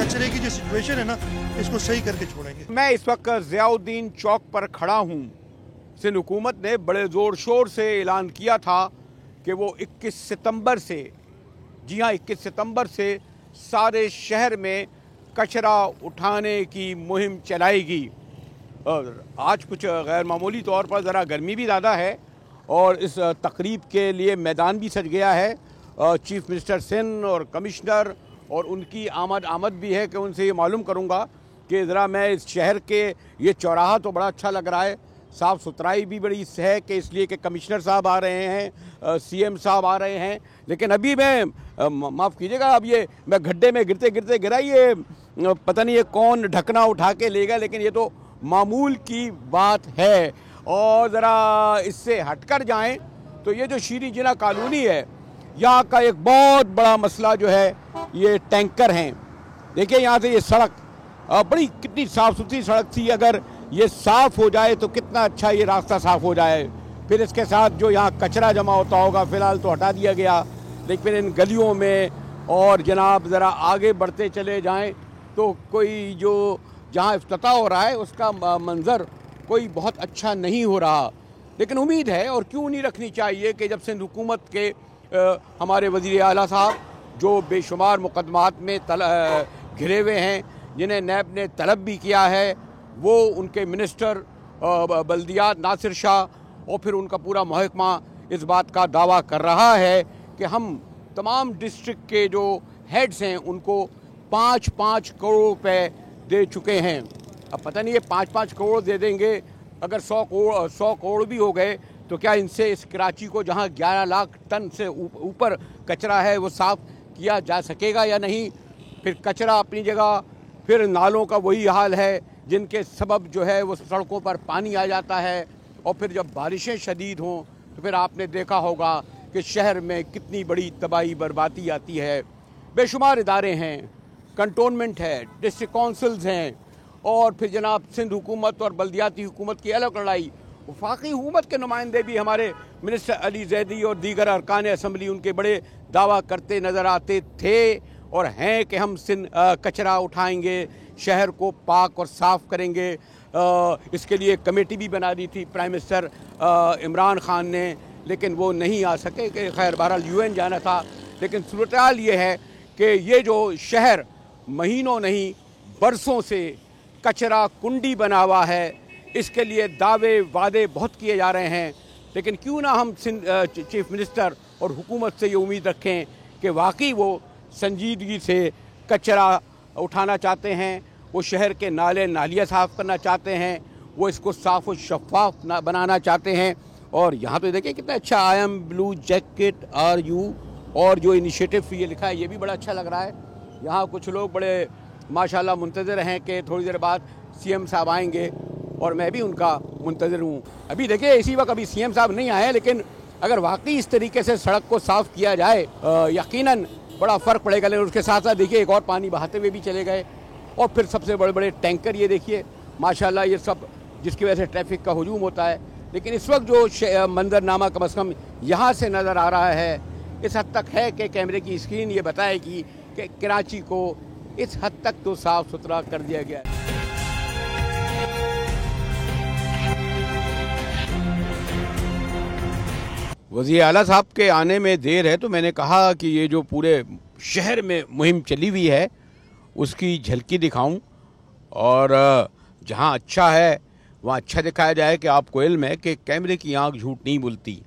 कचरे की जो सिचुएशन है ना, इसको सही करके छोड़ेंगे। मैं इस वक्त ज़ियाउद्दीन चौक पर खड़ा हूँ। सिंध हुकूमत ने बड़े ज़ोर शोर से ऐलान किया था कि वो 21 सितंबर से, जी हाँ 21 सितंबर से सारे शहर में कचरा उठाने की मुहिम चलाएगी। और आज कुछ गैर मामूली तौर पर ज़रा गर्मी भी ज़्यादा है और इस तकरीब के लिए मैदान भी सज गया है। चीफ मिनिस्टर सिंध और कमिश्नर और उनकी आमद भी है कि उनसे ये मालूम करूँगा कि ज़रा मैं इस शहर के ये चौराहा तो बड़ा अच्छा लग रहा है, साफ़ सुथराई भी बड़ी है कि इसलिए कि कमिश्नर साहब आ रहे हैं, सीएम साहब आ रहे हैं। लेकिन अभी मैं माफ़ कीजिएगा, अब ये मैं गड्ढे में गिरते गिरते गिरा, ये पता नहीं ये कौन ढकना उठा के लेगा, लेकिन ये तो मामूल की बात है। और ज़रा इससे हटकर जाएं तो ये जो शीरी जिना कॉलोनी है, यहाँ का एक बहुत बड़ा मसला जो है ये टैंकर हैं। देखिए यहाँ से ये सड़क बड़ी कितनी साफ़ सुथरी सड़क थी, अगर ये साफ़ हो जाए तो कितना अच्छा ये रास्ता साफ़ हो जाए। फिर इसके साथ जो यहाँ कचरा जमा होता होगा, फ़िलहाल तो हटा दिया गया, लेकिन इन गलियों में और जनाब ज़रा आगे बढ़ते चले जाएं तो कोई जो जहाँ इफ्तिताह हो रहा है उसका मंज़र कोई बहुत अच्छा नहीं हो रहा। लेकिन उम्मीद है, और क्यों नहीं रखनी चाहिए, कि जब सिंध हुकूमत के हमारे वज़ीर आला साहब जो बेशुमार मुकदमात में घिरे हुए हैं, जिन्हें नैब ने तलब भी किया है, वो उनके मिनिस्टर बल्दियात नासिर शाह और फिर उनका पूरा महकमा इस बात का दावा कर रहा है कि हम तमाम डिस्ट्रिक्ट के जो हेड्स हैं उनको 5-5 करोड़ रुपए दे चुके हैं। अब पता नहीं ये 5-5 करोड़ दे देंगे, अगर 100 करोड़ भी हो गए तो क्या इनसे इस कराची को, जहां 11 लाख टन से ऊपर कचरा है, वो साफ़ किया जा सकेगा या नहीं। फिर कचरा अपनी जगह, फिर नालों का वही हाल है जिनके सबब जो है वो सड़कों पर पानी आ जाता है। और फिर जब बारिशें शदीद हों तो फिर आपने देखा होगा कि शहर में कितनी बड़ी तबाही बर्बादी आती है। बेशुमार इदारे हैं, कंटोनमेंट है, डिस्ट्रिक्ट काउंसिल्स हैं, और फिर जनाब सिंध हुकूमत और बल्दियाती हुकूमत की अलग लड़ाई। वफाकी हुकूमत के नुमाइंदे भी, हमारे मिनिस्टर अली जैदी और दीगर अरकान असम्बली, उनके बड़े दावा करते नज़र आते थे और हैं कि हम कचरा उठाएंगे, शहर को पाक और साफ़ करेंगे। इसके लिए कमेटी भी बना दी थी प्राइम मिनिस्टर इमरान खान ने, लेकिन वो नहीं आ सके कि खैर बहरहाल यूएन जाना था। लेकिन सूरत हाल ये है कि ये जो शहर महीनों नहीं बरसों से कचरा कुंडी बना हुआ है, इसके लिए दावे वादे बहुत किए जा रहे हैं। लेकिन क्यों ना हम चीफ मिनिस्टर और हुकूमत से ये उम्मीद रखें कि वाकई वो संजीदगी से कचरा उठाना चाहते हैं, वो शहर के नाले नालियाँ साफ़ करना चाहते हैं, वो इसको साफ़ और शफाफ बनाना चाहते हैं। और यहाँ पे देखिए कितना अच्छा, I am blue jacket are you, और जो इनिशिएटिव ये लिखा है ये भी बड़ा अच्छा लग रहा है। यहाँ कुछ लोग बड़े माशाल्लाह मुंतज़िर हैं कि थोड़ी देर बाद सीएम साहब आएंगे, और मैं भी उनका मुंतज़िर हूँ। अभी देखिए इसी वक्त अभी सीएम साहब नहीं आए, लेकिन अगर वाकई इस तरीके से सड़क को साफ़ किया जाए यकीनन बड़ा फ़र्क पड़ेगा। लेकिन उसके साथ साथ देखिए एक और पानी बहाते हुए भी चले गए, और फिर सबसे बड़े बड़े टैंकर ये देखिए माशाल्लाह, ये सब जिसकी वजह से ट्रैफिक का हुजूम होता है। लेकिन इस वक्त जो मंजरनामा कम अज़ कम यहाँ से नज़र आ रहा है, इस हद तक है कि कैमरे की स्क्रीन ये बताएगी कि कराची को इस हद तक तो साफ़ सुथरा कर दिया गया है। वज़ीर आला साहब के आने में देर है, तो मैंने कहा कि ये जो पूरे शहर में मुहिम चली हुई है उसकी झलकी दिखाऊं, और जहां अच्छा है वहां अच्छा दिखाया जाए कि आपको इल्म है कि कैमरे की आंख झूठ नहीं बोलती।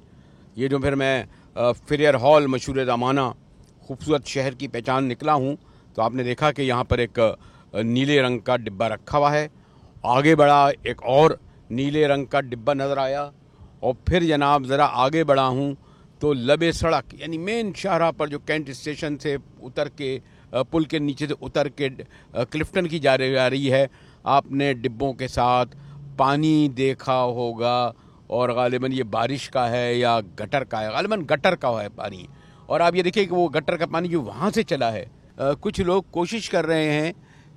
ये जो फिर मैं फेरियर हॉल मशहूर ज़माना खूबसूरत शहर की पहचान निकला हूं, तो आपने देखा कि यहाँ पर एक नीले रंग का डिब्बा रखा हुआ है। आगे बढ़ा, एक और नीले रंग का डिब्बा नज़र आया, और फिर जनाब ज़रा आगे बढ़ा हूँ तो लबे सड़क यानी मेन शाहराह पर, जो कैंट स्टेशन से उतर के पुल के नीचे से उतर के क्लिफ्टन की जा रही है, आपने डिब्बों के साथ पानी देखा होगा, और गालिबन ये बारिश का है या गटर का है, गालिबन गटर का है पानी। और आप ये देखिए कि वो गटर का पानी जो वहाँ से चला है, कुछ लोग कोशिश कर रहे हैं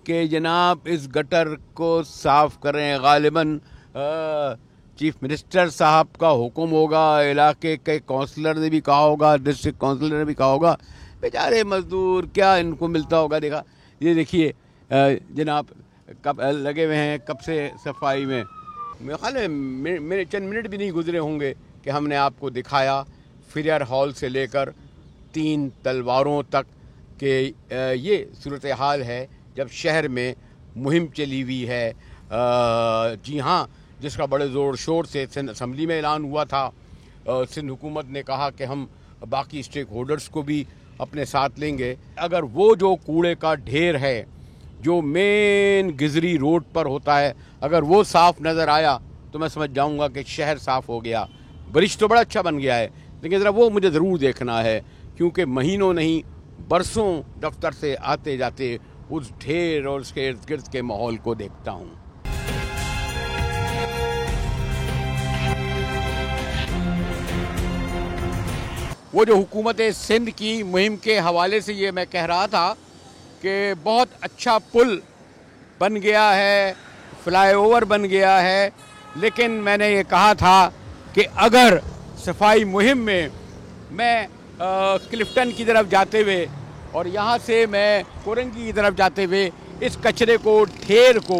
कि जनाब इस गटर को साफ़ करें। गालिबन चीफ मिनिस्टर साहब का हुक्म होगा, इलाके के काउंसलर ने भी कहा होगा, डिस्ट्रिक्ट काउंसलर ने भी कहा होगा, बेचारे मजदूर क्या इनको मिलता होगा। देखा ये देखिए जनाब कब लगे हुए हैं कब से सफाई में। मेरे ख्याल है मेरे चंद मिनट भी नहीं गुजरे होंगे कि हमने आपको दिखाया फिरियर हॉल से लेकर 3 तलवारों तक के ये सूरत हाल है जब शहर में मुहिम चली हुई है। जी हाँ, जिसका बड़े ज़ोर शोर से सिंध असम्बली में ऐलान हुआ था। सिंध हुकूमत ने कहा कि हम बाकी स्टेक होल्डर्स को भी अपने साथ लेंगे। अगर वो जो कूड़े का ढेर है जो मेन गिजरी रोड पर होता है, अगर वो साफ़ नज़र आया तो मैं समझ जाऊंगा कि शहर साफ़ हो गया। ब्रिज तो बड़ा अच्छा बन गया है, लेकिन ज़रा वो मुझे ज़रूर देखना है, क्योंकि महीनों नहीं बरसों दफ्तर से आते जाते उस ढेर और उसके इर्द गिर्द के माहौल को देखता हूँ। वो जो हुकूमत सिंध की मुहिम के हवाले से ये मैं कह रहा था कि बहुत अच्छा पुल बन गया है, फ्लाईओवर बन गया है, लेकिन मैंने ये कहा था कि अगर सफाई मुहिम में मैं क्लिफ्टन की तरफ जाते हुए और यहाँ से मैं कोरंगी की तरफ जाते हुए इस कचरे को, ढेर को,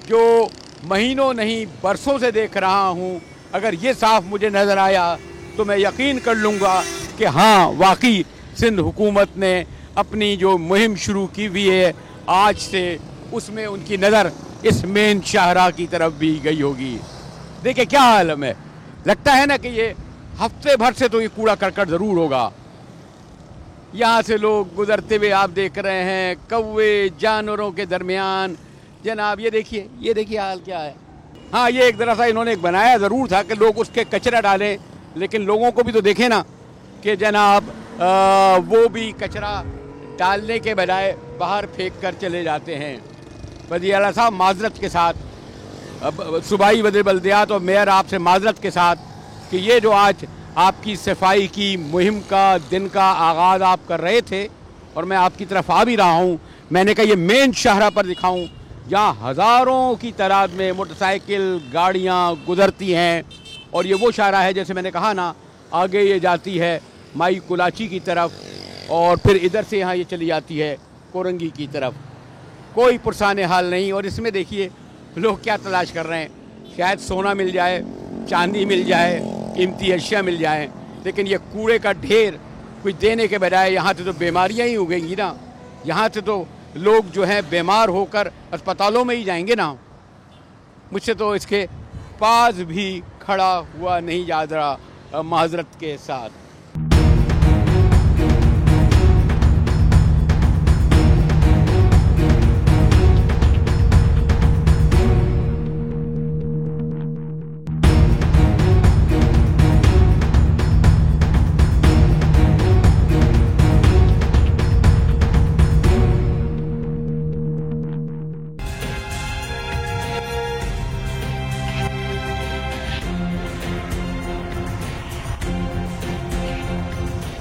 जो महीनों नहीं बरसों से देख रहा हूँ, अगर ये साफ़ मुझे नज़र आया तो मैं यकीन कर लूँगा कि हाँ, वाकई सिंध हुकूमत ने अपनी जो मुहिम शुरू की हुई है आज से, उसमें उनकी नज़र इस मेन शाहरा की तरफ भी गई होगी। देखिए क्या आलम है, लगता है ना कि ये हफ्ते भर से तो ये कूड़ा करकट ज़रूर होगा। यहाँ से लोग गुजरते हुए आप देख रहे हैं, कौवे जानवरों के दरमियान। जनाब ये देखिए हाल क्या है। हाँ, ये एक दरअसल इन्होंने एक बनाया ज़रूर था कि लोग उसके कचरा डालें, लेकिन लोगों को भी तो देखें ना कि जनाब वो भी कचरा डालने के बजाय बाहर फेंक कर चले जाते हैं। वज़ीर आला साहब माजरत के साथ, सूबाई वज़ीर बल्दियात और मेयर आपसे माजरत के साथ कि ये जो आज आपकी सफाई की मुहिम का दिन का आगाज़ आप कर रहे थे और मैं आपकी तरफ आ भी रहा हूँ, मैंने कहा ये मेन शाहरा पर दिखाऊँ जहाँ हज़ारों की तादाद में मोटरसाइकिल गाड़ियाँ गुजरती हैं। और ये वो शाहरा है, जैसे मैंने कहा ना, आगे ये जाती है माई कुलाची की तरफ और फिर इधर से यहाँ ये चली जाती है कोरंगी की तरफ। कोई पुरसाने हाल नहीं। और इसमें देखिए लोग क्या तलाश कर रहे हैं, शायद सोना मिल जाए, चांदी मिल जाए, कीमती अशिया मिल जाए, लेकिन ये कूड़े का ढेर कुछ देने के बजाय यहाँ से तो बीमारियाँ ही उगेंगी ना। यहाँ से तो लोग जो हैं बीमार होकर अस्पतालों में ही जाएंगे ना। मुझसे तो इसके पास भी खड़ा हुआ नहीं जा रहा माजरत के साथ।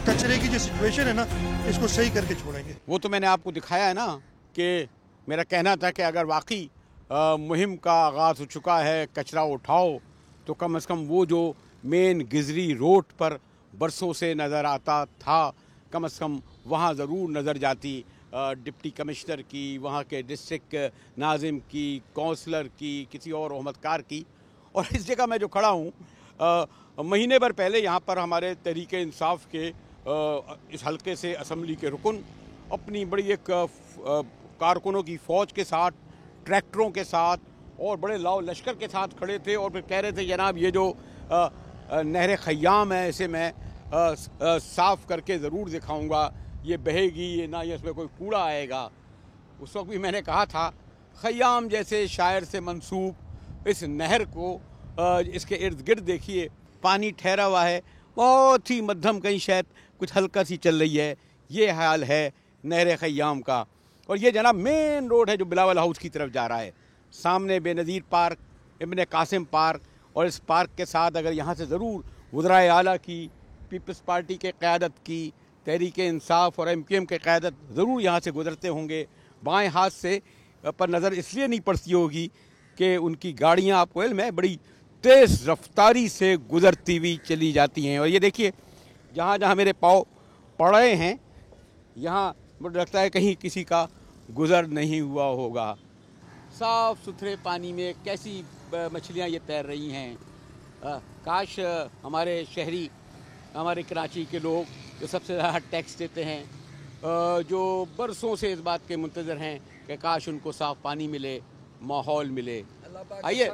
कचरे की जो सिचुएशन है ना, इसको सही करके छोड़ेंगे। वो तो मैंने आपको दिखाया है ना कि मेरा कहना था कि अगर वाकई मुहिम का आगाज़ हो चुका है, कचरा उठाओ, तो कम से कम वो जो मेन गिजरी रोड पर बरसों से नज़र आता था, कम से कम वहाँ ज़रूर नज़र जाती डिप्टी कमिश्नर की, वहाँ के डिस्ट्रिक्ट नाजिम की, काउंसलर की, किसी और रहमतकार की। और इस जगह मैं जो खड़ा हूँ, महीने भर पहले यहाँ पर हमारे तहरीक इंसाफ के इस हलके से असम्बली के रुकन अपनी बड़ी एक कारकुनों की फ़ौज के साथ, ट्रैक्टरों के साथ और बड़े लाओ लश्कर के साथ खड़े थे और फिर कह रहे थे जनाब ये जो नहर ख़याम है इसे मैं साफ़ करके ज़रूर दिखाऊंगा, ये बहेगी, ये ना ये इसमें कोई कूड़ा आएगा। उस वक्त भी मैंने कहा था ख़याम जैसे शायर से मंसूब इस नहर को, इसके इर्द गिर्द देखिए पानी ठहरा हुआ है, बहुत ही मध्यम, कहीं शायद कुछ हल्का सी चल रही है। ये हाल है नहर ख़याम का। और ये जनाब मेन रोड है जो बिलावल हाउस की तरफ जा रहा है। सामने बेनज़ीर पार्क, इब्न कासिम पार्क, और इस पार्क के साथ अगर यहाँ से ज़रूर वज़राए आला की, पीपल्स पार्टी के क़यादत की, तहरीक इंसाफ और MQM के क़यादत ज़रूर यहाँ से गुजरते होंगे। बाएँ हाथ से पर नज़र इसलिए नहीं पड़ती होगी कि उनकी गाड़ियाँ आपको इल्म है बड़ी तेज़ रफ्तारी से गुजरती हुई चली जाती हैं। और ये देखिए जहाँ जहाँ मेरे पाँव पड़े हैं, यहाँ मुझे लगता है कहीं किसी का गुज़र नहीं हुआ होगा। साफ़ सुथरे पानी में कैसी मछलियाँ ये तैर रही हैं। काश हमारे शहरी, हमारे कराची के लोग जो सबसे ज़्यादा टैक्स देते हैं, जो बरसों से इस बात के मुंतज़र हैं कि काश उनको साफ़ पानी मिले, माहौल मिले। आइए,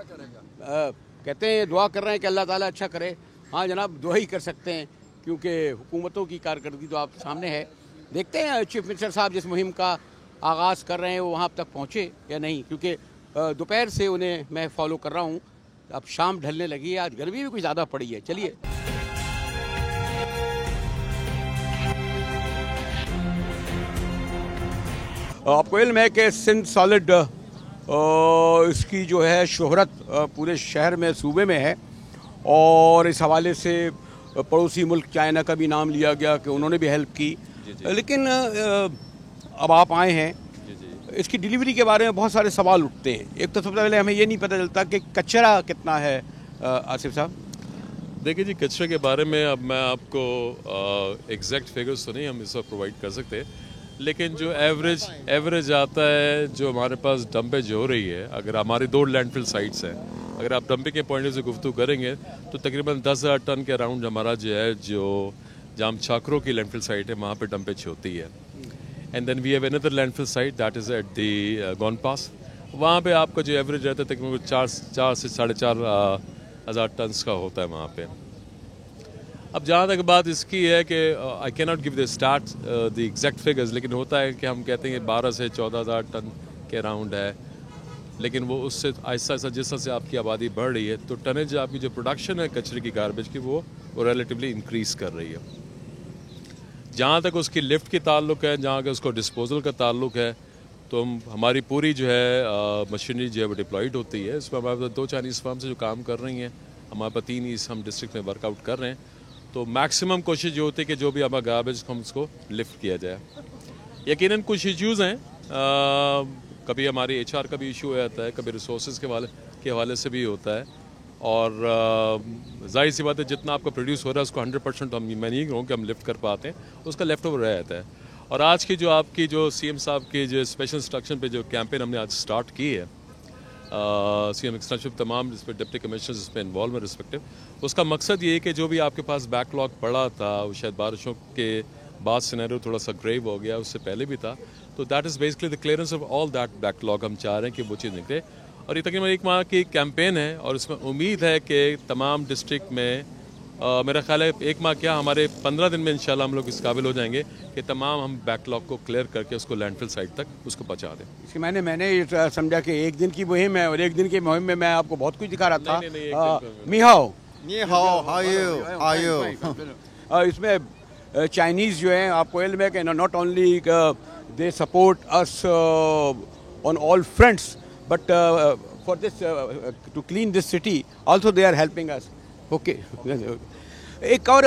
कहते हैं दुआ कर रहे हैं कि अल्लाह ताला अच्छा करे। हाँ जनाब, दुआ ही कर सकते हैं क्योंकि हुकूमतों की कारकर्दगी तो आप सामने है। देखते हैं चीफ मिनिस्टर साहब जिस मुहिम का आगाज़ कर रहे हैं वो वहाँ तक पहुँचे या नहीं, क्योंकि दोपहर से उन्हें मैं फॉलो कर रहा हूँ। अब शाम ढलने लगी है, आज गर्मी भी कुछ ज़्यादा पड़ी है। चलिए आपको इल्म है कि सिंध सॉलिड इसकी जो है शोहरत पूरे शहर में, सूबे में है, और इस हवाले से पड़ोसी मुल्क चाइना का भी नाम लिया गया कि उन्होंने भी हेल्प की। लेकिन अब आप आए हैं, इसकी डिलीवरी के बारे में बहुत सारे सवाल उठते हैं। एक तो सबसे पहले हमें ये नहीं पता चलता कि कचरा कितना है। आसिफ साहब देखिए जी, कचरे के बारे में अब मैं आपको एग्जैक्ट फिगर्स तो नहीं हम इस वक्त प्रोवाइड कर सकते, लेकिन जो एवरेज आता है जो हमारे पास डंपेज हो रही है, अगर हमारी 2 लैंडफिल साइट्स हैं, अगर आप डंपिंग के पॉइंट से गुफ्तगू करेंगे तो तकरीबन 10,000 टन के अराउंड हमारा जो है, जो जाम छाकरों की लैंडफिल साइट है वहाँ पे डंपेज होती है। And then we have another landfill site that is at the गॉन पास। वहाँ पे आपका जो एवरेज रहता है तकरीबन 4 से 4.5 हज़ार टन्स का होता है वहाँ पे। अब जहाँ तक बात इसकी है कि I can not give the start the exact figures, लेकिन होता है कि हम कहते हैं कि 12 से 14,000 टन के अराउंड है, लेकिन वो उससे आहिस्ता आहिस्ता जिस तरह से आपकी आबादी बढ़ रही है तो टनेज आपकी जो प्रोडक्शन है कचरे की, गार्बेज की, वो रिलेटिवली इंक्रीज़ कर रही है। जहाँ तक उसकी लिफ्ट की ताल्लुक है, जहाँ तक उसको डिस्पोजल का ताल्लुक है, तो हमारी पूरी जो है मशीनरी जो है वो डिप्लॉयड होती है। इसमें हमारे पास 2 चाइनीज़ फर्म से जो काम कर रही हैं, हमारे पास 3 ईस्ट हम डिस्ट्रिक्ट में वर्कआउट कर रहे हैं। तो मैक्सिमम कोशिश ये होती है कि जो भी हमारा गार्बेज हम उसको लिफ्ट किया जाए। यकीनन कुछ इश्यूज़ हैं, कभी हमारी HR का भी इशू हो जाता है, कभी रिसोर्सेज के हवाले से भी होता है, और जाहिर सी बात है जितना आपका प्रोड्यूस हो रहा है उसको 100% तो मैं नहीं कहूँ कि हम लिफ्ट कर पाते हैं, उसका लेफ्ट ओवर रह जाता है। और आज की जो आपकी जो CM साहब की जो स्पेशल इंस्ट्रक्शन पे जो कैंपेन हमने आज स्टार्ट की है, CM एक्सटेंशन तमाम इस पर डिप्टी कमिश्नर्स इसमें इन्वॉल्व है रिस्पेक्टिव, उसका मकसद ये है कि जो भी आपके पास बैकलॉग पड़ा था, वो शायद बारिशों के बाद सिनेरियो थोड़ा सा ग्रेव हो गया, उससे पहले भी था, तो that is basically the clearance of all that backlog. हम चाह रहे हैं कि वो चीज़ निकले, और ये तकरीबन 1 माह की कैंपेन है, और इसमें उम्मीद है कि तमाम डिस्ट्रिक्ट में मेरा ख्याल है 1 माह क्या हमारे 15 दिन में इंशाल्लाह हम लोग इस काबिल हो जाएंगे कि तमाम हम बैकलॉग को क्लियर करके उसको लैंडफिल साइट तक उसको पहुंचा दें। इसके मैंने ये समझा कि 1 दिन की मुहिम है, और 1 दिन की मुहिम में मैं आपको बहुत कुछ दिखा रहा था। मीहाओ इसमें चाइनीज़ जो हैं, आपको इल्म है कि not only they support us on all fronts, but for this to clean this city also they are helping us. Okay, एक और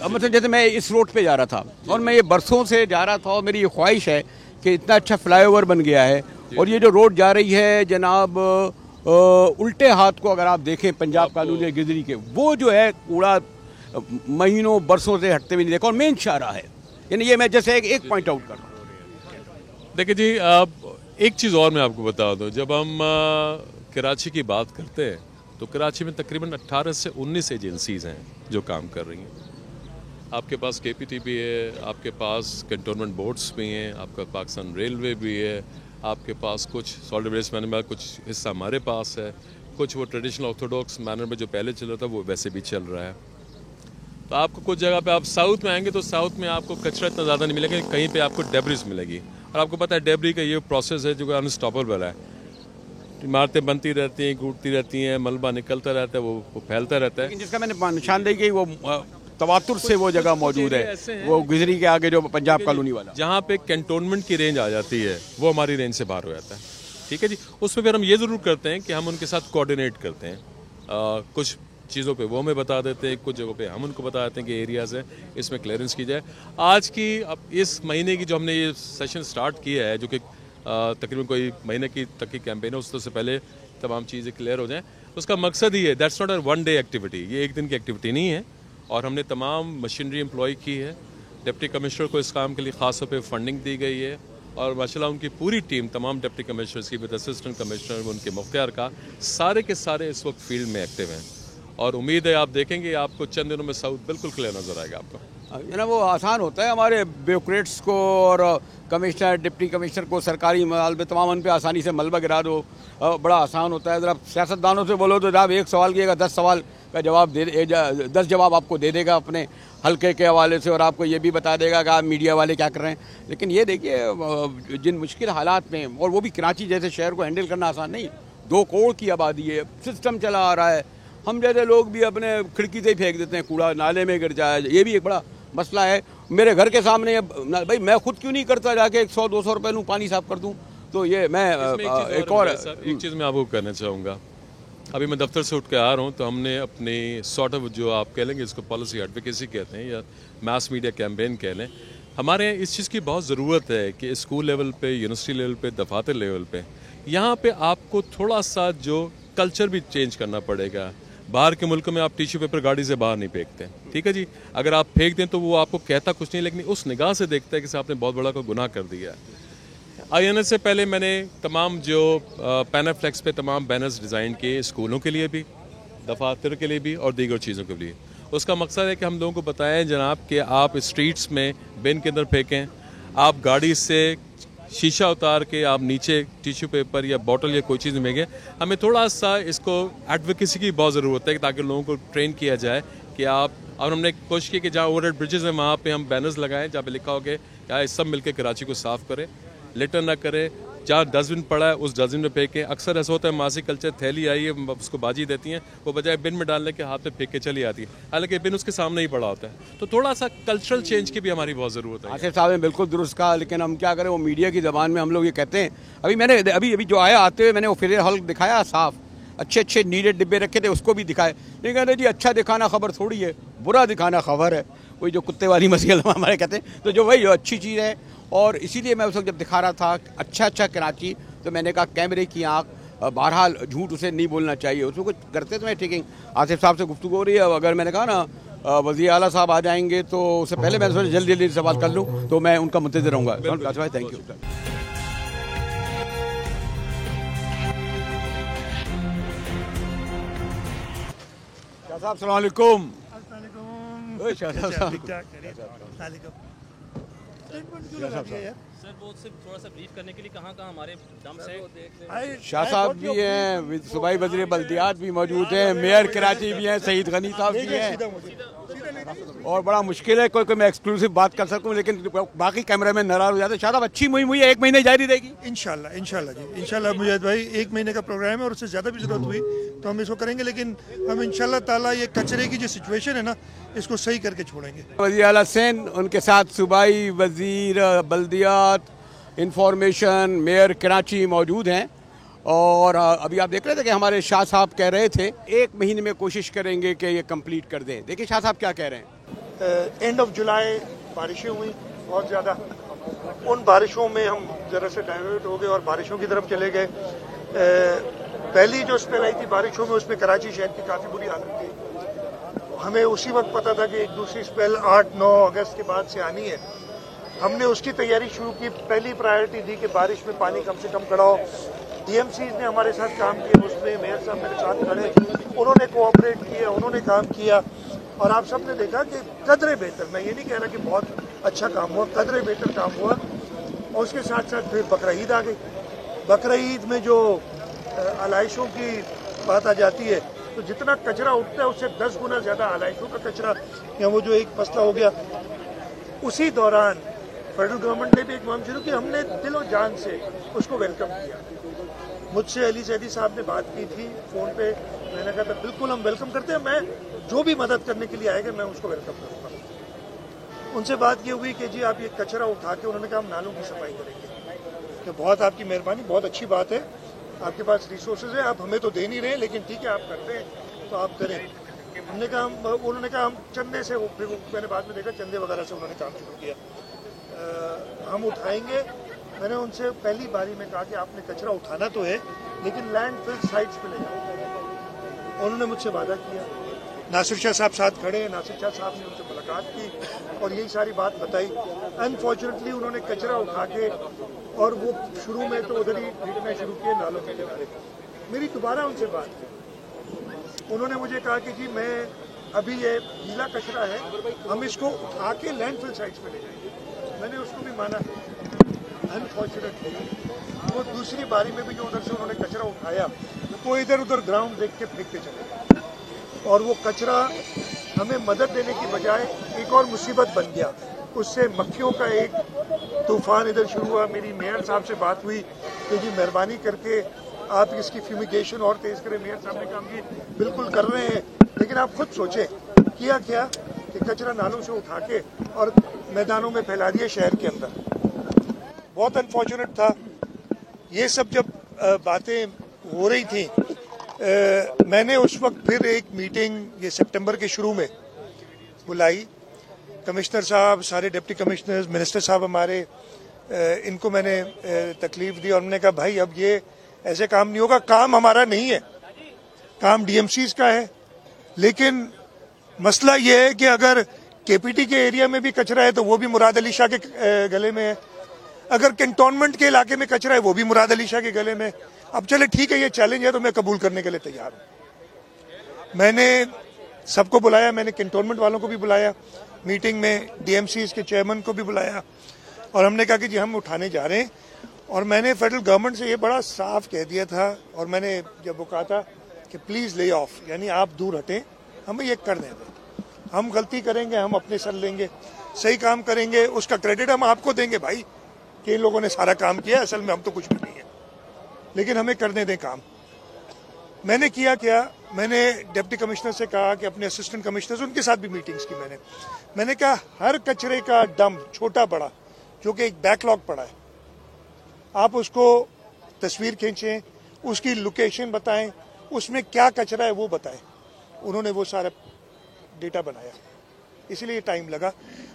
मतलब जैसे मैं इस रोड पे जा रहा था, और मैं ये बरसों से जा रहा था, और मेरी ये ख्वाहिश है कि इतना अच्छा फ्लाईओवर बन गया है, और ये जो रोड जा रही है जनाब उल्टे हाथ को अगर आप देखें पंजाब कॉलोनी गिजरी के, वो जो है कूड़ा महीनों बरसों से हटते भी नहीं देखा, और मेन शाहरा है। यानी ये मैं जैसे एक पॉइंट आउट कर रहा हूँ। देखिए जी, एक चीज़ और मैं आपको बता दूँ, जब हम कराची की बात करते हैं तो कराची में तकरीबन 18 से 19 एजेंसीज़ हैं जो काम कर रही हैं। आपके पास KPT भी है, आपके पास कैंटोनमेंट बोर्ड्स भी हैं, आपका पाकिस्तान रेलवे भी है, आपके पास कुछ सॉलिड वेस्ट मैनेजमेंट कुछ हिस्सा हमारे पास है, कुछ वो ट्रेडिशनल ऑर्थोडॉक्स मैनर में जो पहले चल रहा था वो वैसे भी चल रहा है। तो आपको कुछ जगह पे आप साउथ में आएंगे तो साउथ में आपको कचरा इतना ज़्यादा नहीं मिलेगा, कहीं पे आपको डेब्रिस मिलेगी, और आपको पता है डेब्री का ये प्रोसेस है जो अनस्टॉपेबल है। इमारतें बनती रहती हैं, टूटती रहती हैं, मलबा निकलता रहता है, वो फैलता रहता है। लेकिन जिसका मैंने निशानदेही की वो तवातुर से वो जगह मौजूद है, वो गुजरी के आगे जो पंजाब कॉलोनी वाला, जहाँ पे कैंटोनमेंट की रेंज आ जाती है वो हमारी रेंज से बाहर हो जाता है। ठीक है जी, उसमें फिर हम ये ज़रूर करते हैं कि हम उनके साथ कोऑर्डिनेट करते हैं, कुछ चीज़ों पे वो हमें बता देते हैं, कुछ जगहों पे हम उनको बता देते हैं कि एरियाज़ हैं इसमें क्लियरेंस की जाए। आज की अब इस महीने की जो हमने ये सेशन स्टार्ट किया है, जो कि तकरीबन कोई महीने की तक की कैंपेन है, उससे पहले तमाम चीज़ें क्लियर हो जाएं, उसका मकसद ही है, that's not a 1 day activity, ये 1 दिन की एक्टिविटी नहीं है। और हमने तमाम मशीनरी एम्प्लॉय की है, डिप्टी कमिश्नर को इस काम के लिए ख़ास तौर पर फंडिंग दी गई है, और माशाल्लाह उनकी पूरी टीम, तमाम डिप्टी कमिश्नर्स की विद असिस्टेंट कमिश्नर, उनके मुख्तियार का, सारे के सारे इस वक्त फील्ड में एक्टिव हैं और उम्मीद है आप देखेंगे आपको चंद दिनों में साउथ बिल्कुल क्लियर नज़र आएगा आपको। ना वो आसान होता है हमारे ब्यूरोक्रेट्स को और कमिश्नर डिप्टी कमिश्नर को सरकारी मालबे तमाम पे आसानी से मलबा गिरा दो, बड़ा आसान होता है। जब सियासतदानों से बोलो तो जब एक सवाल किएगा 10 सवाल का जवाब 10 जवाब आपको दे देगा अपने हल्के के हवाले से, और आपको ये भी बता देगा कि आप मीडिया वाले क्या कर रहे हैं। लेकिन ये देखिए जिन मुश्किल हालात में, और वो भी कराची जैसे शहर को हैंडल करना आसान नहीं, 2 करोड़ की आबादी है, सिस्टम चला आ रहा है, हम जैसे लोग भी अपने खिड़की से ही फेंक देते हैं कूड़ा, नाले में गिर जाए, ये भी एक बड़ा मसला है। मेरे घर के सामने भाई मैं खुद क्यों नहीं करता जाके 100-200 रुपये लूँ पानी साफ कर दूँ। तो ये मैं एक चीज़ मैं आपको कहना चाहूँगा, अभी मैं दफ्तर से उठ के आ रहा हूँ तो हमने अपनी सॉर्ट ऑफ जो आप कह लेंगे इसको पॉलिसी एडवोकेसी कहते हैं या मास मीडिया कैंपेन कह लें, हमारे यहाँ इस चीज़ की बहुत ज़रूरत है कि स्कूल लेवल पे, यूनिवर्सिटी लेवल पे, दफातर लेवल पे, यहाँ पे आपको थोड़ा सा जो कल्चर भी चेंज करना पड़ेगा। बाहर के मुल्कों में आप टिश्यू पेपर गाड़ी से बाहर नहीं फेंकते, ठीक है जी, अगर आप फेंक दें तो वो आपको कहता कुछ नहीं, लेकिन उस निगाह से देखता है कि आपने बहुत बड़ा कोई गुनाह कर दिया है। INS से पहले मैंने तमाम जो पैनाफ्लेक्स पे तमाम बैनर्स डिज़ाइन किए, स्कूलों के लिए भी, दफातर के लिए भी और दीगर चीज़ों के लिए। उसका मकसद है कि हम लोगों को बताएं जनाब कि आप स्ट्रीट्स में बिन के अंदर फेंकें, आप गाड़ी से शीशा उतार के आप नीचे टिश्यू पेपर या बॉटल या कोई चीज़ फेंकें। हमें थोड़ा सा इसको एडवोकेसी की बहुत ज़रूरत है ताकि लोगों को ट्रेन किया जाए कि आप, और हमने कोशिश की कि जहाँ ओवरहेड ब्रिजेस हैं वहाँ पे हम बैनर्स लगाएं जहाँ पे लिखा हो कि क्या सब मिलकर कराची को साफ़ करें, लिटर ना करे, जहाँ डस्टबिन पड़ा है उस डस्टबिन में फेंके। अक्सर ऐसा होता है मासी कल्चर थैली आई है उसको बाजी देती हैं, वो बजाय बिन में डालने के हाथ में फेंक के चली आती है, हालांकि बिन उसके सामने ही पड़ा होता है। तो थोड़ा सा कल्चरल चेंज की भी हमारी बहुत ज़रूरत है। आसिफ साहब ने बिल्कुल दुरुस्त कहा, लेकिन हम क्या करें, वो मीडिया की ज़बान में हम लोग ये कहते हैं। अभी मैंने अभी जो आया आते हुए मैंने वो फेयर हॉल दिखाया साफ, अच्छे नीले डिब्बे रखे थे, उसको भी दिखाए। नहीं कहते जी अच्छा दिखाना खबर थोड़ी है, बुरा दिखाना खबर है, वही जो कुत्ते वाली मसील हमारे कहते हैं। तो जो वही जो अच्छी चीज़ है, और इसीलिए मैं उस वक्त जब दिखा रहा था अच्छा कराची, तो मैंने कहा कैमरे की आंख, बहरहाल झूठ उसे नहीं बोलना चाहिए, उसमें कुछ करते तो मैं ठीक है। आसिफ साहब से गुफ्तगू हो रही है, अगर मैंने कहा ना वज़ीर आला साहब आ जाएंगे तो उससे पहले मैं सोचा जल्दी सवाल कर लूँ, तो मैं उनका मुंतज़िर रहूँगा। Thank you. शाह साहब अस्सलाम वालेकुम। सर वो सिर्फ थोड़ा सा ब्रीफ करने के लिए कहाँ हमारे डंप्स हैं। शाह साहब भी हैं, सूबाई वज़ीर बल्दियात भी मौजूद हैं, मेयर कराची भी हैं, सईद गनी साहब भी हैं, और बड़ा मुश्किल है कोई मैं एक्सक्लूसिव बात कर सकूं, लेकिन बाकी कैमरामैन नाराज हो जाते हैं। शाह साहब अच्छी मुहिम हुई है, 1 महीने जारी रहेगी इंशाल्लाह जी, इंशाल्लाह मुजाहिद भाई 1 महीने का प्रोग्राम है, और उससे ज़्यादा भी ज़रूरत हुई तो हम इसको करेंगे, लेकिन हम इंशाल्लाह ताला ये कचरे की जो सिचुएशन है ना, इसको सही करके छोड़ेंगे। वज़ीर आला सेन, उनके साथ सूबाई वज़ीर बल्दियात, इंफॉर्मेशन, मेयर कराची मौजूद हैं। और अभी आप देख रहे थे कि हमारे शाह साहब कह रहे थे 1 महीने में कोशिश करेंगे कि ये कंप्लीट कर दें। देखिए शाह साहब क्या कह रहे हैं। एंड ऑफ जुलाई बारिशें हुई बहुत ज़्यादा, उन बारिशों में हम ज़रा से डाइवर्ट हो गए और बारिशों की तरफ चले गए। पहली जो स्पेल आई थी बारिशों में, उसमें कराची शहर की काफ़ी बुरी हालत थी। हमें उसी वक्त पता था कि एक दूसरी स्पेल 8-9 अगस्त के बाद से आनी है। हमने उसकी तैयारी शुरू की। पहली प्रायोरिटी दी कि बारिश में पानी कम से कम खड़ा हो। DMCs ने हमारे साथ काम किया, उसमें मेयर साहब मेरे साथ खड़े, उन्होंने कोऑपरेट किया, उन्होंने काम किया, और आप सब ने देखा कि कदरे बेहतर, मैं ये नहीं कह रहा कि बहुत अच्छा काम हुआ, कदरे बेहतर काम हुआ। और उसके साथ साथ फिर बकरा ईद आ गई। बकरा ईद में जो आलाइशों की बात आ जाती है, तो जितना कचरा उठता है उससे 10 गुना ज़्यादा आलाइशों का कचरा, या वो जो एक मसला हो गया। उसी दौरान फेडरल गवर्नमेंट ने भी एक मुहिम शुरू की, हमने दिलो जान से उसको वेलकम किया। मुझसे अली सैदी साहब ने बात की थी फ़ोन पे, मैंने कहा था बिल्कुल हम वेलकम करते हैं, मैं जो भी मदद करने के लिए आएगा मैं उसको वेलकम करूँगा। उनसे बात ये हुई कि जी आप ये कचरा उठा के, उन्होंने कहा हम नालों की सफाई करेंगे। तो बहुत आपकी मेहरबानी, बहुत अच्छी बात है, आपके पास रिसोर्सेज है, आप हमें तो दे नहीं रहे, लेकिन ठीक है आप करते हैं तो आप करें। हमने कहा उन्होंने कहा हम चंदे से, मैंने बाद में देखा चंदे वगैरह से उन्होंने काम शुरू किया, हम उठाएंगे। मैंने उनसे पहली बारी में कहा कि आपने कचरा उठाना तो है, लेकिन लैंडफिल साइट्स पे ले जाओ। उन्होंने मुझसे वादा किया। नासिर शाह साहब साथ खड़े हैं, नासिर शाह साहब ने उनसे मुलाकात मुलाकात की और यही सारी बात बताई। अनफॉर्चुनेटली उन्होंने कचरा उठा के और वो शुरू में तो उधर ही फेंकना शुरू किए नालों के किनारे। मेरी दोबारा उनसे बात की, उन्होंने मुझे कहा कि जी मैं अभी ये गीला कचरा है, हम इसको उठा के लैंडफिल साइट्स पे ले जाएंगे। मैंने उसको भी माना। अनफॉर्चुनेटली वो दूसरी बारी में भी जो उधर से उन्होंने कचरा उठाया वो इधर उधर ग्राउंड देख के फेंकते चले गए और वो कचरा हमें मदद देने की बजाय एक और मुसीबत बन गया। उससे मक्खियों का एक तूफान इधर शुरू हुआ। मेरी मेयर साहब से बात हुई कि जी मेहरबानी करके आप इसकी फ्यूमिगेशन और तेज करें। मेयर साहब ने कहा कि बिल्कुल कर रहे हैं, लेकिन आप खुद सोचें किया क्या कि कचरा नालों से उठा के और मैदानों में फैला दिया शहर के अंदर। बहुत अनफॉर्चुनेट था। ये सब जब बातें हो रही थी, मैंने उस वक्त फिर एक मीटिंग ये सितंबर के शुरू में बुलाई। कमिश्नर साहब, सारे डिप्टी कमिश्नर्स, मिनिस्टर साहब हमारे, इनको मैंने तकलीफ दी और हमने कहा भाई अब ये ऐसे काम नहीं होगा। काम हमारा नहीं है, काम डीएमसीज का है, लेकिन मसला ये है कि अगर केपीटी के एरिया में भी कचरा है तो वो भी मुराद अली शाह के गले में है। अगर कैंटोनमेंट के इलाके में कचरा है वो भी मुराद अली शाह के गले में। अब चले ठीक है, ये चैलेंज है तो मैं कबूल करने के लिए तैयार हूं। मैंने सबको बुलाया, मैंने कैंटोनमेंट वालों को भी बुलाया मीटिंग में, डीएमसीज के चेयरमैन को भी बुलाया और हमने कहा कि जी हम उठाने जा रहे हैं। और मैंने फेडरल गवर्नमेंट से ये बड़ा साफ कह दिया था और मैंने जब वो कहा था कि प्लीज ले ऑफ, यानी आप दूर हटें, हमें ये करने दें। हम गलती करेंगे, हम अपने सर लेंगे, सही काम करेंगे, उसका क्रेडिट हम आपको देंगे भाई कि इन लोगों ने सारा काम किया, असल में हम तो कुछ भी नहीं है, लेकिन हमें करने दें काम। मैंने किया क्या, मैंने डिप्टी कमिश्नर से कहा कि अपने असिस्टेंट कमिश्नर्स, उनके साथ भी मीटिंग्स की मैंने कहा हर कचरे का डंप छोटा बड़ा जो कि एक बैकलॉग पड़ा है, आप उसको तस्वीर खींचें, उसकी लोकेशन बताएं, उसमें क्या कचरा है वो बताएं। उन्होंने वो सारा डेटा बनाया, इसलिए टाइम लगा।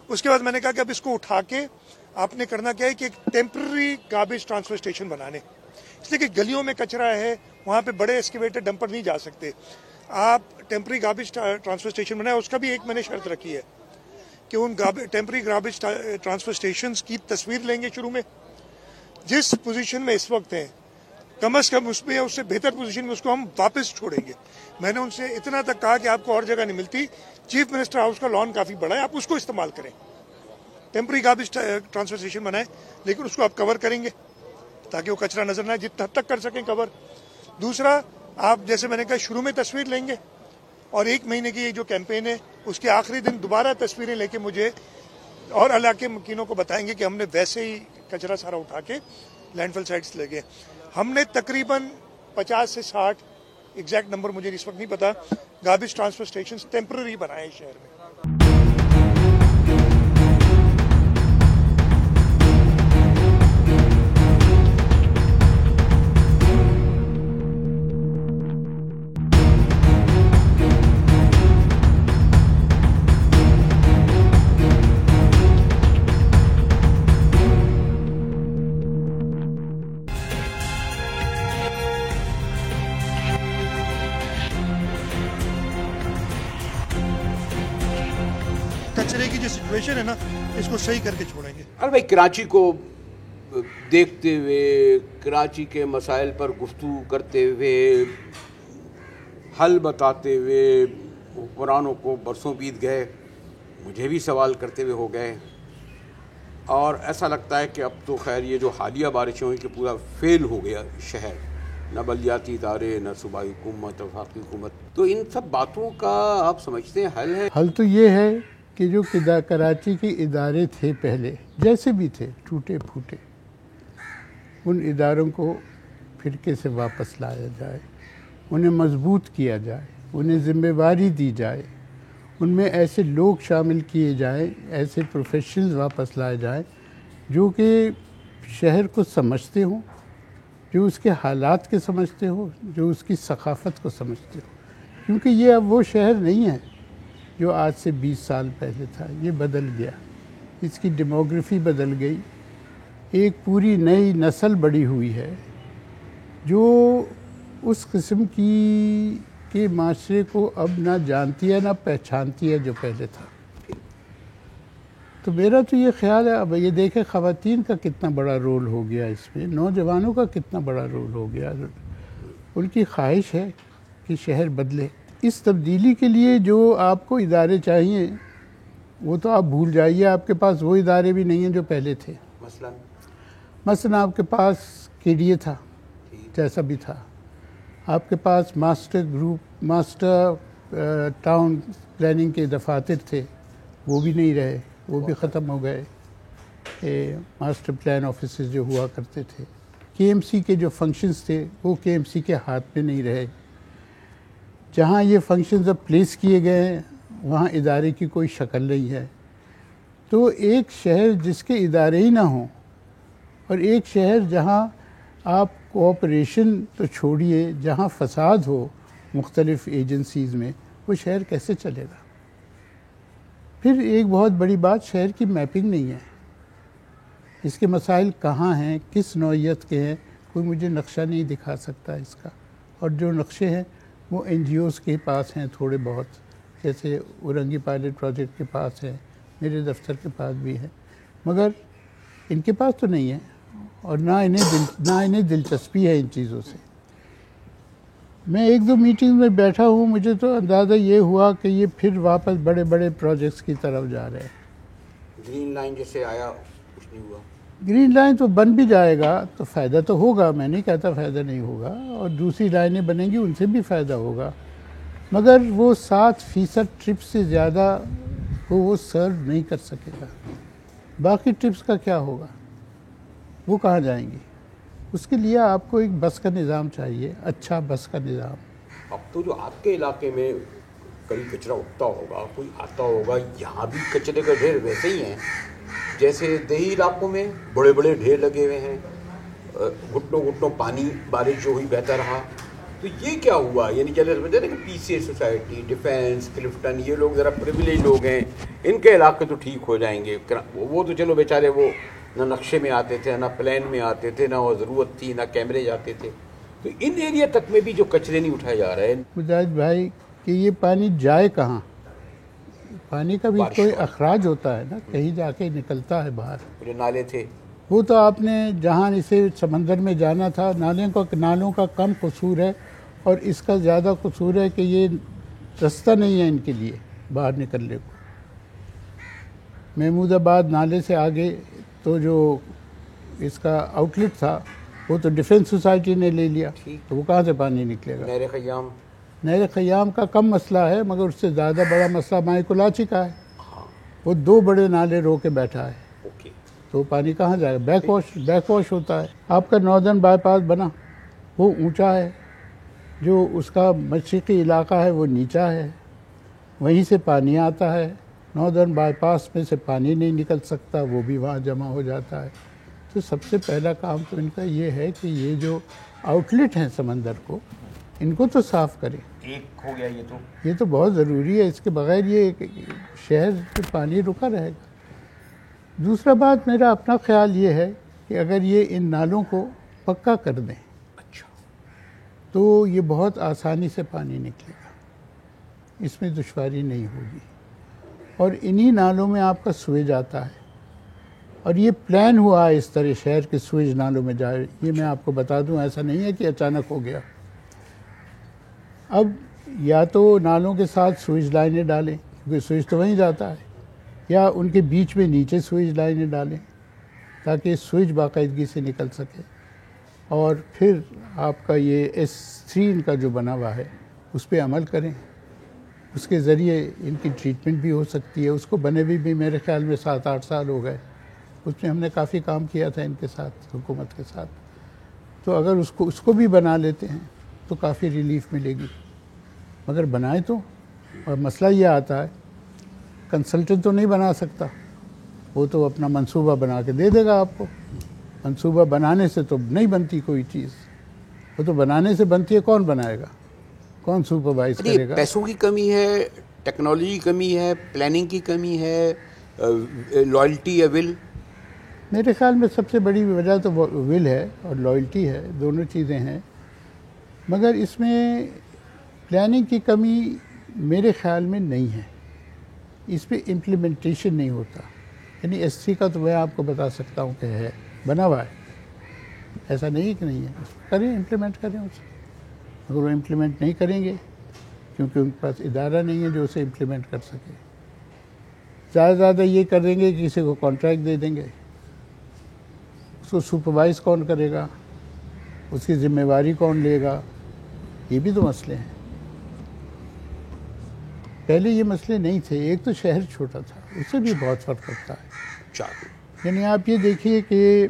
उसके बाद मैंने कहा कि अब इसको उठा के आपने करना क्या है कि एक टेम्पररी गार्बेज ट्रांसफर स्टेशन बनाने, इसलिए कि गलियों में कचरा है, वहाँ पे बड़े एक्सकेवेटर डंपर नहीं जा सकते। आप टेम्पररी गार्बेज ट्रांसफर स्टेशन बनाए। उसका भी एक मैंने शर्त रखी है कि उन टेम्पररी गार्बेज ट्रांसफर स्टेशन की तस्वीर लेंगे शुरू में, जिस पोजीशन में इस वक्त हैं कम से कम उसमें या उससे बेहतर पोजीशन में उसको हम वापस छोड़ेंगे। मैंने उनसे इतना तक कहा कि आपको और जगह नहीं मिलती, चीफ मिनिस्टर हाउस का लॉन काफ़ी बड़ा है, आप उसको इस्तेमाल करें, टेम्पररी गार्बेज ट्रांसफर स्टेशन बनाएं, लेकिन उसको आप कवर करेंगे ताकि वो कचरा नजर ना आए, जितना हद तक कर सकें कवर। दूसरा, आप जैसे मैंने कहा शुरू में तस्वीर लेंगे और 1 महीने की ये जो कैंपेन है उसके आखिरी दिन दोबारा तस्वीरें लेके मुझे और इलाके मकीनों को बताएंगे कि हमने वैसे ही कचरा सारा उठा के लैंडफिल साइट्स ले गए। हमने तकरीबन 50 से 60, एग्जैक्ट नंबर मुझे इस वक्त नहीं पता, गार्बेज ट्रांसफर स्टेशन टेम्पररी बनाए शहर में। कचरे की जो सिचुएशन है ना, इसको सही करके छोड़ेंगे। अरे भाई, कराची को देखते हुए, कराची के मसाइल पर गुफ्तगू करते हुए, हल बताते हुए हुक्मरानों को बरसों बीत गए, मुझे भी सवाल करते हुए हो गए, और ऐसा लगता है कि अब तो खैर ये जो हालिया बारिशें हुई कि पूरा फेल हो गया शहर, न बल्दियाती इदारे, न सूबाई हुकूमत, वफाकी हुकूमत। तो इन सब बातों का आप समझते हैं हल है? हल तो ये है कि जो कराची के इदारे थे पहले, जैसे भी थे, टूटे फूटे, उन इदारों को फिरके से वापस लाया जाए, उन्हें मजबूत किया जाए, उन्हें ज़िम्मेवारी दी जाए, उनमें ऐसे लोग शामिल किए जाएं, ऐसे प्रोफेशनल्स वापस लाए जाएं जो कि शहर को समझते हों, जो उसके हालात के समझते हो, जो उसकी सकाफ़त को समझते हो। क्योंकि ये अब वो शहर नहीं है जो आज से 20 साल पहले था, ये बदल गया, इसकी डेमोग्राफी बदल गई, एक पूरी नई नस्ल बड़ी हुई है जो उस किस्म के माशरे को अब ना जानती है ना पहचानती है जो पहले था। तो मेरा तो ये ख्याल है, अब ये देखें ख़वातीन का कितना बड़ा रोल हो गया इसमें, नौजवानों का कितना बड़ा रोल हो गया। उनकी ख्वाहिश है कि शहर बदले। इस तब्दीली के लिए जो आपको इदारे चाहिए वो तो आप भूल जाइए, आपके पास वो इदारे भी नहीं हैं जो पहले थे। मसलन आपके पास KDA था, जैसा भी था। आपके पास मास्टर टाउन प्लानिंग के दफातर थे, वो भी नहीं रहे, वो भी ख़त्म हो गए। मास्टर प्लान ऑफिसेस जो हुआ करते थे, KMC के जो फंक्शंस थे वो KMC के हाथ में नहीं रहे। जहाँ ये फंक्शंस अब प्लेस किए गए हैं वहाँ इदारे की कोई शक्ल नहीं है। तो एक शहर जिसके इदारे ही ना हों और एक शहर जहाँ आप कोऑपरेशन तो छोड़िए, जहाँ फसाद हो मुख्तलिफ़ एजेंसीज़ में, वो शहर कैसे चलेगा। फिर एक बहुत बड़ी बात, शहर की मैपिंग नहीं है। इसके मसाइल कहाँ हैं, किस नौइयत के हैं, कोई मुझे नक्शा नहीं दिखा सकता इसका। और जो नक्शे हैं वो NGOs के पास हैं थोड़े बहुत, जैसे उरंगी पायलट प्रोजेक्ट के पास है, मेरे दफ्तर के पास भी है, मगर इनके पास तो नहीं है और ना इन्हें दिलचस्पी है इन चीज़ों से। मैं 1-2 मीटिंग में बैठा हूँ, मुझे तो अंदाज़ा ये हुआ कि ये फिर वापस बड़े बड़े प्रोजेक्ट्स की तरफ जा रहे हैं। ग्रीन लाइन जैसे आया कुछ नहीं हुआ। ग्रीन लाइन तो बन भी जाएगा तो फ़ायदा तो होगा, मैं नहीं कहता फ़ायदा नहीं होगा, और दूसरी लाइनें बनेंगी उनसे भी फ़ायदा होगा, मगर वो 7% ट्रिप से ज़्यादा वो सर्व नहीं कर सकेगा। बाकी ट्रिप्स का क्या होगा, वो कहाँ जाएंगी। उसके लिए आपको एक बस का निज़ाम चाहिए, अच्छा बस का निज़ाम। अब तो जो आपके इलाके में कभी कचरा उठता होगा, कोई आता होगा, यहाँ भी कचरे का ढेर वैसे ही हैं जैसे देही इलाकों में बड़े बड़े ढेर लगे हुए हैं, घुटनों घुटनों पानी बारिश जो हुई बहता रहा। तो ये क्या हुआ, यानी चले समझते ना कि PCA सोसाइटी, डिफेंस, क्लिफ्टन, ये लोग ज़रा प्रिविलेज लोग हैं, इनके इलाके तो ठीक हो जाएंगे। वो तो चलो बेचारे वो ना नक्शे में आते थे, ना प्लान में आते थे, ना वो ज़रूरत थी, ना कैमरे जाते थे। तो इन एरिया तक में भी जो कचरे नहीं उठाए जा रहे हैं। मुजाहिद भाई कि ये पानी जाए कहाँ, पानी का भी कोई अखराज होता है ना, कहीं जाके निकलता है बाहर। जो नाले थे वो तो आपने जहाँ इसे समंदर में जाना था, नालों का कम कसूर है और इसका ज़्यादा कसूर है कि ये रास्ता नहीं है इनके लिए बाहर निकलने को। महमूदाबाद नाले से आगे तो जो इसका आउटलेट था वो तो डिफेंस सोसाइटी ने ले लिया, तो वो कहाँ से पानी निकलेगा। नहर ख़याम का कम मसला है, मगर उससे ज़्यादा बड़ा मसला माइकुलाची का है। वो 2 बड़े नाले रो के बैठा है, तो पानी कहाँ जाएगा। बैकवॉश होता है। आपका नॉर्दर्न बाईपास बना, वो ऊंचा है, जो उसका मशरिकी इलाका है वो नीचा है, वहीं से पानी आता है। नॉर्दर्न बाईपास में से पानी नहीं निकल सकता, वो भी वहाँ जमा हो जाता है। तो सबसे पहला काम तो इनका ये है कि ये जो आउटलेट हैं समंदर को, इनको तो साफ़ करें। एक हो गया ये तो बहुत ज़रूरी है, इसके बगैर ये शहर में पानी रुका रहेगा। दूसरा बात, मेरा अपना ख्याल ये है कि अगर ये इन नालों को पक्का कर दें, अच्छा, तो ये बहुत आसानी से पानी निकलेगा, इसमें दुश्वारी नहीं होगी। और इन्हीं नालों में आपका स्वेज आता है, और ये प्लान हुआ है इस तरह शहर के स्वेज नालों में जाए। ये मैं आपको बता दूं, ऐसा नहीं है कि अचानक हो गया। अब या तो नालों के साथ स्वेज लाइनें डालें, क्योंकि स्वेज तो वहीं जाता है, या उनके बीच में नीचे स्वेज लाइनें डालें ताकि स्वेज बाकायदगी से निकल सके। और फिर आपका ये S3 इनका जो बना हुआ है उस पर अमल करें, उसके ज़रिए इनकी ट्रीटमेंट भी हो सकती है। उसको बने भी मेरे ख्याल में 7-8 साल हो गए, उसमें हमने काफ़ी काम किया था इनके साथ, हुकूमत के साथ। तो अगर उसको भी बना लेते हैं तो काफ़ी रिलीफ मिलेगी, मगर बनाए तो। और मसला ये आता है, कंसल्टेंट तो नहीं बना सकता, वो तो अपना मंसूबा बना के दे देगा आपको। मंसूबा बनाने से तो नहीं बनती कोई चीज़, वो तो बनाने से बनती है। कौन बनाएगा, कौन सुपरवाइज करेगा। पैसों की कमी है, टेक्नोलॉजी की कमी है, प्लानिंग की कमी है, लॉयल्टी या विल। मेरे ख्याल में सबसे बड़ी वजह तो विल है और लॉयल्टी है, दोनों चीज़ें हैं। मगर इसमें प्लानिंग की कमी मेरे ख्याल में नहीं है, इस पर इम्प्लीमेंटेशन नहीं होता। यानी S3 का तो मैं आपको बता सकता हूँ कि है, बना हुआ है, ऐसा नहीं कि नहीं है। करें, इम्प्लीमेंट करें उसे। अगर वो इम्प्लीमेंट नहीं करेंगे क्योंकि उनके पास इदारा नहीं है जो उसे इम्प्लीमेंट कर सके, ज़्यादा से ज़्यादा ये कर देंगे कि किसी को कॉन्ट्रैक्ट दे देंगे, उसको सुपरवाइज कौन करेगा, उसकी जिम्मेवारी कौन लेगा, ये भी तो मसले हैं। पहले ये मसले नहीं थे। एक तो शहर छोटा था, उससे भी बहुत फ़र्क पड़ता है। यानी आप ये देखिए कि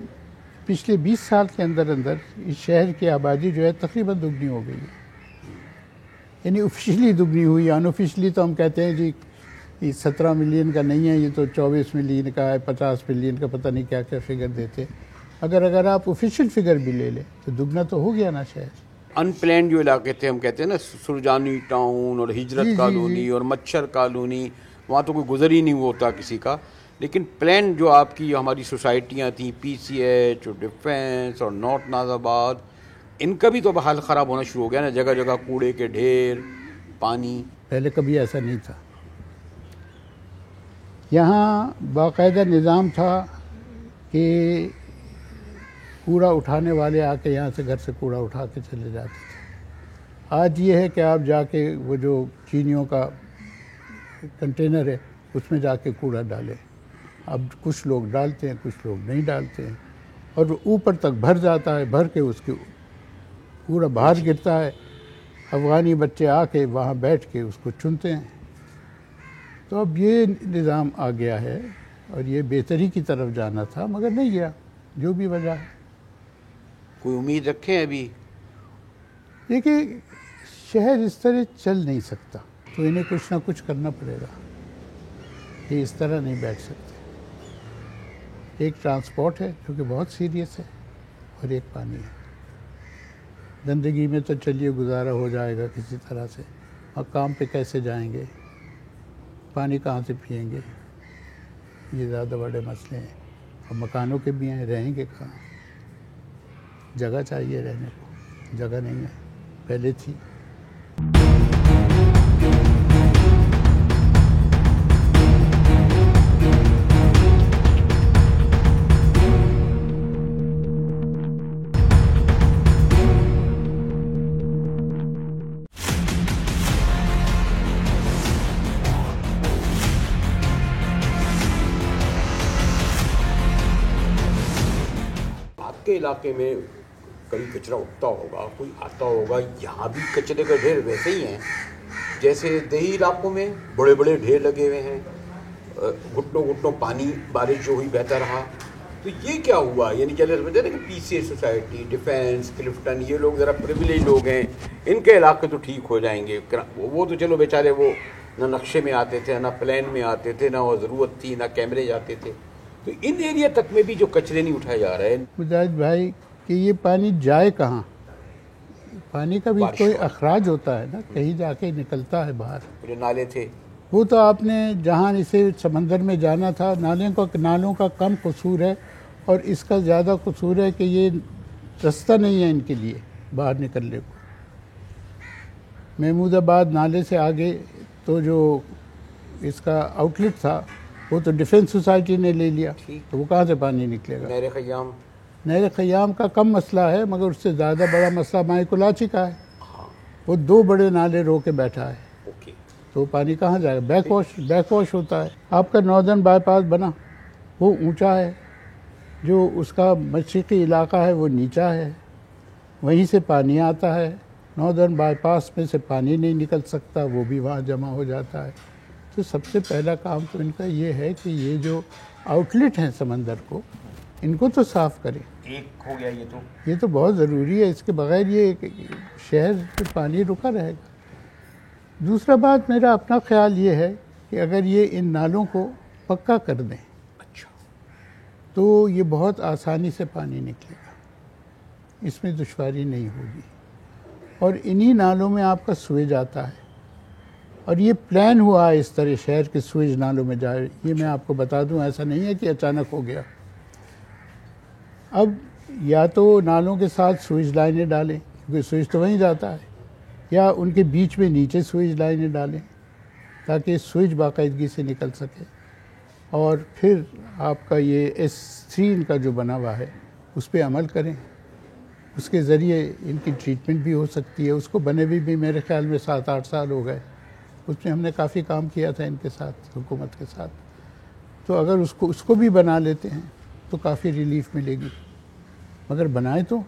पिछले 20 साल के अंदर अंदर इस शहर की आबादी जो है तकरीबन दुगनी हो गई है। यानी ऑफिशियली दुगनी हुई, अनऑफिशियली तो हम कहते हैं जी ये 17 मिलियन का नहीं है, ये तो 24 मिलियन का है, 50 मिलियन का, पता नहीं क्या क्या फिगर देते। अगर आप ऑफिशियल फिगर भी ले लें तो दुगना तो हो गया ना शहर। अनप्लैंड जो इलाके थे, हम कहते हैं ना सुरजानी टाउन और हिजरत कॉलोनी और मच्छर कॉलोनी, वहाँ तो कोई गुजर ही नहीं होता किसी का। लेकिन प्लान जो आपकी हमारी सोसाइटियाँ थी, PCH और डिफेंस और नॉर्थ नाजाबाद, इनका भी तो अब हाल ख़राब होना शुरू हो गया ना। जगह जगह कूड़े के ढेर, पानी। पहले कभी ऐसा नहीं था। यहाँ बाकायदा निज़ाम था कि कूड़ा उठाने वाले आके यहाँ से घर से कूड़ा उठा के चले जाते थे। आज ये है कि आप जाके वो जो चीनियों का कंटेनर है उसमें जाके कूड़ा डालें। अब कुछ लोग डालते हैं, कुछ लोग नहीं डालते हैं, और वो ऊपर तक भर जाता है, भर के उसके कूड़ा बाहर गिरता है। अफ़गानी बच्चे आके वहाँ बैठ के उसको चुनते हैं। तो अब ये निज़ाम आ गया है और ये बेहतरी की तरफ जाना था मगर नहीं गया, जो भी वजह है। कोई उम्मीद रखें अभी? देखिए, शहर इस तरह चल नहीं सकता, तो इन्हें कुछ ना कुछ करना पड़ेगा। ये इस तरह नहीं बैठ सकते। एक ट्रांसपोर्ट है जो कि बहुत सीरियस है, और एक पानी है। गंदगी में तो चलिए गुजारा हो जाएगा किसी तरह से, और काम पे कैसे जाएंगे, पानी कहाँ से पिएंगे, ये ज़्यादा बड़े मसले हैं। और मकानों के भी हैं, रहेंगे कहाँ, जगह चाहिए रहने को, जगह नहीं है, पहले थी। आपके इलाके में कभी कचरा उठता होगा, कोई आता होगा, यहाँ भी कचरे का ढेर वैसे ही हैं जैसे देही इलाकों में बड़े बड़े ढेर लगे हुए हैं। घुटनों घुटनों पानी बारिश जो हुई बहता रहा। तो ये क्या हुआ? यानी चले समझते ना कि PCH सोसाइटी, डिफेंस, क्लिफ्टन, ये लोग ज़रा प्रिविलेज लोग हैं, इनके इलाके तो ठीक हो जाएंगे। वो तो चलो बेचारे, वो ना नक्शे में आते थे, ना प्लान में आते थे, ना वो ज़रूरत थी, ना कैमरे जाते थे। तो इन एरिया तक में भी जो कचरे नहीं उठाए जा रहे हैं। मुजाहिद भाई कि ये पानी जाए कहाँ? पानी का भी कोई अखराज होता है ना, कहीं जाके निकलता है बाहर। जो नाले थे वो तो आपने जहाँ इसे समंदर में जाना था, नालों का कम कसूर है, और इसका ज़्यादा कसूर है कि ये रास्ता नहीं है इनके लिए बाहर निकलने को। महमूदाबाद नाले से आगे तो जो इसका आउटलेट था वो तो डिफेंस सोसाइटी ने ले लिया, तो वो कहाँ से पानी निकलेगा? नहर ख़याम का कम मसला है, मगर उससे ज़्यादा बड़ा मसला माइकुलाची का है। वो 2 बड़े नाले रो के बैठा है, तो पानी कहाँ जाएगा? बैकवॉश होता है। आपका नॉर्दर्न बाईपास बना, वो ऊंचा है, जो उसका मशरिकी इलाका है वो नीचा है, वहीं से पानी आता है। नॉर्दर्न बाईपास में से पानी नहीं निकल सकता, वो भी वहाँ जमा हो जाता है। तो सबसे पहला काम तो इनका ये है कि ये जो आउटलेट हैं समंदर को, इनको तो साफ़ करें। एक हो गया ये तो बहुत ज़रूरी है, इसके बगैर ये शहर पे पानी रुका रहेगा। दूसरा बात, मेरा अपना ख्याल ये है कि अगर ये इन नालों को पक्का कर दें, तो ये बहुत आसानी से पानी निकलेगा, इसमें दुश्वारी नहीं होगी। और इन्हीं नालों में आपका सूएज आता है, और ये प्लान हुआ है इस तरह शहर के सूएज नालों में जाए। ये मैं आपको बता दूं, ऐसा नहीं है कि अचानक हो गया। अब या तो नालों के साथ सूएज लाइनें डालें, क्योंकि सूएज तो वहीं जाता है, या उनके बीच में नीचे सूएज लाइनें डालें ताकि सूएज बाकायदगी से निकल सके। और फिर आपका ये S3 इनका जो बना हुआ है उस पर अमल करें, उसके ज़रिए इनकी ट्रीटमेंट भी हो सकती है। उसको बने भी मेरे ख्याल में 7-8 साल हो गए, उसमें हमने काफ़ी काम किया था इनके साथ, हुकूमत के साथ। तो अगर उसको भी बना लेते हैं तो काफ़ी रिलीफ मिलेगी, मगर बनाए तो